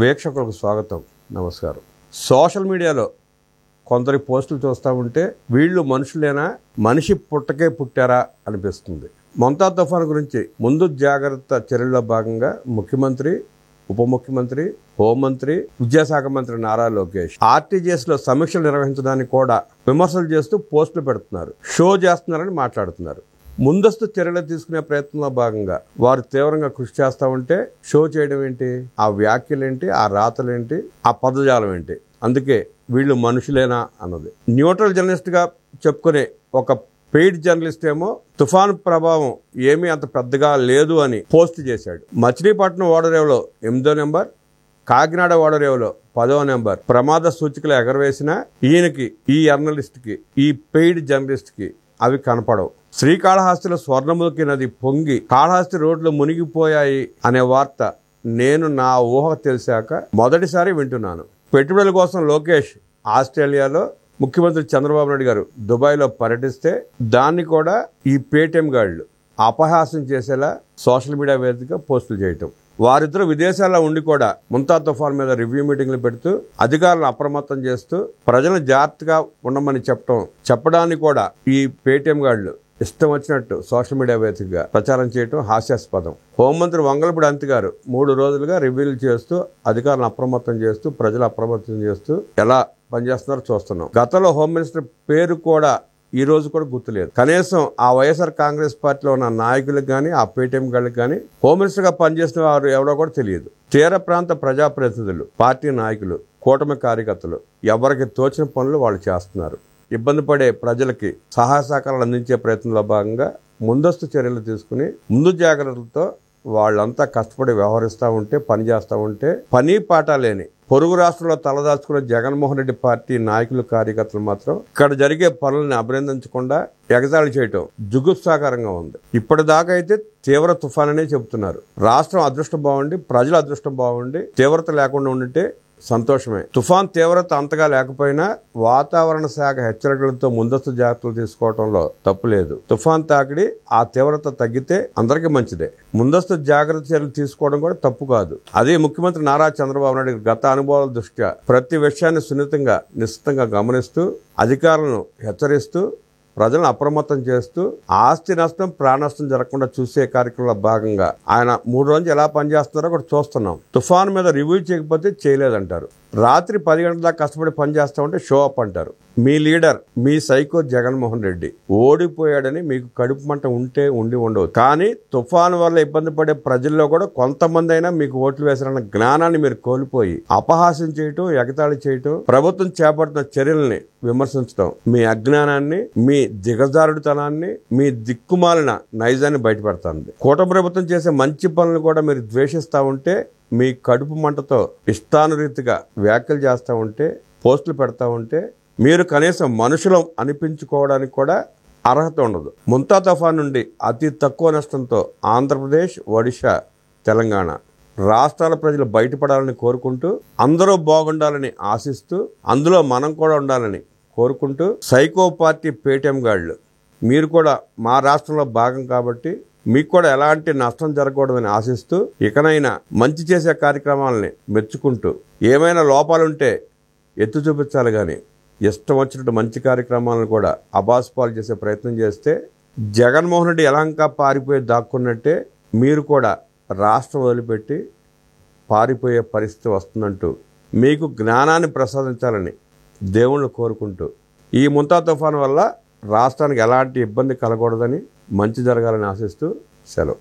వీక్షకులకు స్వాగతం, నమస్కారం. సోషల్ మీడియాలో కొందరి పోస్టులు చూస్తూ ఉంటే వీళ్ళు మనుషులేనా, మనిషి పుట్టకే పుట్టారా అనిపిస్తుంది. మొంతా తుఫాను గురించి ముందు జాగ్రత్త చర్యల్లో భాగంగా ముఖ్యమంత్రి, ఉప ముఖ్యమంత్రి, హోంమంత్రి, విద్యాశాఖ మంత్రి నారా లోకేష్ ఆర్టీజీఎస్లో సమీక్షలు నిర్వహించడానికి కూడా విమర్శలు చేస్తూ పోస్టులు పెడుతున్నారు, షో చేస్తున్నారని మాట్లాడుతున్నారు. ముందస్తు చర్యలు తీసుకునే ప్రయత్నంలో భాగంగా వారు తీవ్రంగా కృషి చేస్తూ ఉంటే షో చేయడం ఏంటి, ఆ వ్యాఖ్యలేంటి, ఆ రాతలేంటి, ఆ పదజాలం ఏంటి? అందుకే వీళ్ళు మనుషులేనా అన్నది. న్యూట్రల్ జర్నలిస్ట్గా చెప్పుకునే ఒక పెయిడ్ జర్నలిస్ట్ ఏమో తుఫాను ప్రభావం ఏమీ అంత పెద్దగా లేదు అని పోస్ట్ చేశాడు. మచిలీపట్నం ఓడరేవులో 8వ నెంబర్, కాకినాడ ఓడరేవులో 10వ నెంబర్ ప్రమాద సూచికలు ఎగరవేసినా ఈయనకి, ఈ జర్నలిస్ట్కి, ఈ పెయిడ్ జర్నలిస్ట్కి అవి కనపడవు. శ్రీకాళహస్తిలో స్వర్ణముఖి నది పొంగి కాళహస్తి రోడ్లు మునిగిపోయాయి అనే వార్త నేను నా ఊహ తెలిసాక మొదటిసారి వింటున్నాను. పెట్టుబడుల కోసం లోకేష్ ఆస్ట్రేలియాలో, ముఖ్యమంత్రి చంద్రబాబు నాయుడు గారు దుబాయ్లో పర్యటిస్తే దాన్ని కూడా ఈ పేటీఎం గాళ్ళు అపహాస్యం చేసేలా సోషల్ మీడియా వేదికగా పోస్టులు చేయటం. వారిద్దరూ విదేశాల్లో ఉండి కూడా ముంతా తుఫాన్ మీద రివ్యూ మీటింగ్లు పెడుతూ అధికారులను అప్రమత్తం చేస్తూ ప్రజలను జాగ్రత్తగా ఉండమని చెప్పడానికి కూడా ఈ పేటీఎం గాళ్ళు ఇష్టం వచ్చినట్టు సోషల్ మీడియా వేదికగా ప్రచారం చేయడం హాస్యాస్పదం. హోంమంత్రి వంగలపూడి అనిత గారు 3 రోజులుగా రివ్యూలు చేస్తూ అధికారులను అప్రమత్తం చేస్తూ ప్రజలు అప్రమత్తం చేస్తూ ఎలా పనిచేస్తున్నారో చూస్తున్నాం. గతంలో హోమ్ మినిస్టర్ పేరు కూడా ఈ రోజు కూడా గుర్తులేదు. కనీసం ఆ వైఎస్ఆర్ కాంగ్రెస్ పార్టీలో ఉన్న నాయకులకు కానీ, ఆ పేటీఎం గాళ్ళకి కానీ హోమ్ మినిస్టర్ గా పనిచేసిన వారు ఎవరో కూడా తెలియదు. తీర ప్రాంత ప్రజాప్రతినిధులు, పార్టీ నాయకులు, కూటమి కార్యకర్తలు ఎవరికి తోచిన పనులు వాళ్ళు చేస్తున్నారు. ఇబ్బంది పడే ప్రజలకి సహాయ సహకారాలు అందించే ప్రయత్నంలో భాగంగా ముందస్తు చర్యలు తీసుకుని ముందు జాగ్రత్తలతో వాళ్ళంతా కష్టపడి వ్యవహరిస్తూ ఉంటే, పని చేస్తూ ఉంటే, పని పాట లేని పొరుగు రాష్ట్రంలో తలదాచుకున్న జగన్మోహన్ రెడ్డి పార్టీ నాయకులు, కార్యకర్తలు మాత్రం ఇక్కడ జరిగే పనులను అభినందించకుండా ఎగతాళి చేయటం జుగుప్సాకరంగా ఉంది. ఇప్పటిదాకా అయితే తీవ్ర తుఫాననే చెబుతున్నారు. రాష్ట్రం అదృష్టం బాగుండి, ప్రజల అదృష్టం బాగుండి, తీవ్రత లేకుండా ఉంటే సంతోషమే. తుఫాన్ తీవ్రత అంతగా లేకపోయినా వాతావరణ శాఖ హెచ్చరికలతో ముందస్తు జాగ్రత్తలు తీసుకోవడంలో తప్పు లేదు. తుఫాన్ తాకిడి ఆ తీవ్రత తగ్గితే అందరికీ మంచిదే. ముందస్తు జాగ్రత్త చర్యలు తీసుకోవడం కూడా తప్పు కాదు. అదే ముఖ్యమంత్రి నారా చంద్రబాబు నాయుడు గత అనుభవాల దృష్ట్యా ప్రతి విషయాన్ని సున్నితంగా, నిశ్చితంగా గమనిస్తూ, అధికారులను హెచ్చరిస్తూ, ప్రజలను అప్రమత్తం చేస్తూ ఆస్తి నష్టం, ప్రాణ నష్టం జరగకుండా చూసే కార్యక్రమంలో భాగంగా ఆయన 3 రోజులు ఎలా పనిచేస్తున్నారో కూడా చూస్తున్నాం. తుఫాను మీద రివ్యూ చేయకపోతే చేయలేదంటారు. రాత్రి 10 గంటల దాకా కష్టపడి పనిచేస్తా ఉంటే షో అప్ అంటారు. మీ లీడర్, మీ సైకో జగన్మోహన్ రెడ్డి ఓడిపోయాడని మీకు కడుపు మంట ఉంటే ఉండవు. కానీ తుఫాను వల్ల ఇబ్బంది పడే ప్రజల్లో కూడా కొంతమంది అయినా మీకు ఓట్లు వేశారన్న జ్ఞానాన్ని మీరు కోల్పోయి అపహాస్యం చేయటం, ఎగతాళి చేయటం, ప్రభుత్వం చేపడుతున్న చర్యల్ని విమర్శించడం మీ అజ్ఞానాన్ని, మీ దిగజారుడుతనాన్ని, మీ దిక్కుమాలిన నైజాన్ని బయటపెడుతుంది. కూటమి ప్రభుత్వం చేసే మంచి పనులు కూడా మీరు ద్వేషిస్తూ ఉంటే, మీ కడుపు మంటతో ఇష్టానురీతిగా వ్యాఖ్యలు చేస్తూ ఉంటే, పోస్టులు పెడతా ఉంటే, మీరు కనీసం మనుషులం అనిపించుకోవడానికి కూడా అర్హత ఉండదు. ముంతా తుఫాన్ నుండి అతి తక్కువ నష్టంతో ఆంధ్రప్రదేశ్, ఒడిశా, తెలంగాణ రాష్ట్రాల ప్రజలు బయటపడాలని కోరుకుంటూ, అందరూ బాగుండాలని ఆశిస్తూ, అందులో మనం కూడా ఉండాలని కోరుకుంటూ, సైకో పార్టీ పేటీఎం గాళ్ళు మీరు కూడా మా రాష్ట్రంలో భాగం కాబట్టి మీకు కూడా ఎలాంటి నష్టం జరగకూడదని ఆశిస్తూ, ఇకనైనా మంచి చేసే కార్యక్రమాలని మెచ్చుకుంటూ, ఏమైనా లోపాలుంటే ఎత్తు చూపించాలి కానీ ఇష్టం వచ్చినట్టు మంచి కార్యక్రమాలను కూడా అబాస్పాలు చేసే ప్రయత్నం చేస్తే జగన్మోహన్ రెడ్డి ఎలాంకా పారిపోయి దాక్కున్నట్టే మీరు కూడా రాష్ట్రం వదిలిపెట్టి పారిపోయే పరిస్థితి వస్తుందంటూ మీకు జ్ఞానాన్ని ప్రసాదించాలని దేవుణ్ణి కోరుకుంటూ, ఈ ముంతా తుఫాను వల్ల రాష్ట్రానికి ఎలాంటి ఇబ్బంది కలగకూడదని, మంచి జరగాలని ఆశిస్తూ సెలవు.